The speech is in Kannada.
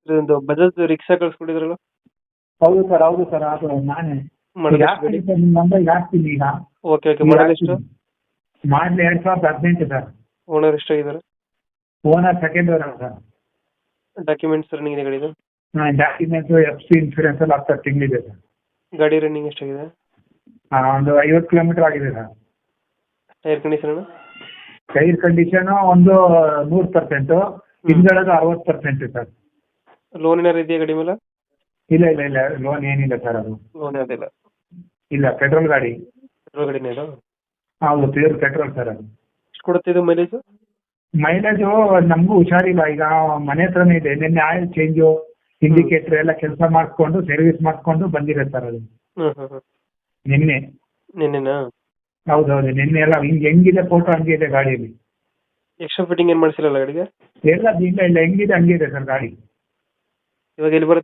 ಇದೊಂದು ಬಜಾಜ್ ರಿಕ್ಷಾ ಕಳ್ಸ್ಕೊಟ್ಟಿದ್ರಲ್ಲ ಹೌದು ಸರ್ ಅದು ನಾನೇ ಮಾಡಲ್ ಈಗ ಎಷ್ಟು ಗಾಡಿ? ಹಾಕ್ತೀನಿ ಸರ್ ನಿಮ್ಮ ನಂಬರ್ಗೆ ಹಾಕ್ತೀನಿ ಈಗ ಓಕೆ ಓಕೆ ಮಾಡಲ್ ಎಷ್ಟು? ಮಾಡಲಿ 2018 ಸರ್. ಓನರ್ ಎಷ್ಟಾಗಿದ್ದಾರೆ? Owner second owner sir. Documents running ಇದೆ ಗಾಡಿದು? ಡಾಕ್ಯುಮೆಂಟ್ಸು FC ಇನ್ಶೂರೆನ್ಸ್ ಎಲ್ಲ 10 ತಿಂಗಳಿದೆ ಸರ್. ಗಾಡಿ ರನ್ನಿಂಗ್ ಎಷ್ಟಾಗಿದೆ? ಒಂದು 50 ಕಿಲೋಮೀಟರ್ ಆಗಿದೆ sir. Tyre condition? Tyre condition ಒಂದು 100%, ಹಿಂದ್ಗಡೆದು 60% ಸರ್. ಲೋನ್ ಏನಾರು ಇದೆಯಾ ಗಾಡಿ ಮೇಲೆ? ಇಲ್ಲ ಲೋನ್ ಏನಿಲ್ಲ ಸರ್. ಅದು ಲೋನ್ ಯಾವುದಿಲ್ಲ. ಇಲ್ಲ, ಪೆಟ್ರೋಲ್ ಗಾಡಿ. ಪೆಟ್ರೋಲ್ ಗಾಡಿನೇ ಇದು? ಹೌದು, ಪ್ಯೂರ್ ಪೆಟ್ರೋಲ್ ಸರ್. ಅದು ಎಷ್ಟು ಕೊಡುತ್ತೆ ಇದು ಮೈಲೇಜ್? ಮೈಲೇಜು ನಮಗೂ ಹುಷಾರಿಲ್ಲ. ಈಗ ಮನೆ ಹತ್ರನೇ ಇದೆ. ನಿನ್ನೆ ಆಯಿಲ್ ಚೇಂಜು, ಇಂಡಿಕೇಟರ್ ಎಲ್ಲ ಕೆಲಸ ಮಾಡಿಸ್ಕೊಂಡು ಸರ್ವಿಸ್ ಮಾಡಿಸ್ಕೊಂಡು ಬಂದಿದೆ ಸರ್. ಅದು ನಿನ್ನೆ. ನಿನ್ನೆನಾ? ಹೌದೌದು, ನಿನ್ನೆ ಎಲ್ಲ ಹೆಂಗಿದೆ ಫೋಟೋ ಹಂಗೆ ಇದೆ ಗಾಡಿಯಲ್ಲಿ. ಎಕ್ಸ್ಟ್ರಾ ಫಿಟ್ಟಿಂಗ್ ಏನು ಮಾಡಿಸಿರಲ್ಲ ಗಾಡಿಗೆ? ಇಲ್ಲ ಹೆಂಗಿದೆ ಹಂಗೆ ಇದೆ ಸರ್ ಗಾಡಿ. ಇವಾಗ ಎಲ್ಲಿ ಬರುತ್ತೆ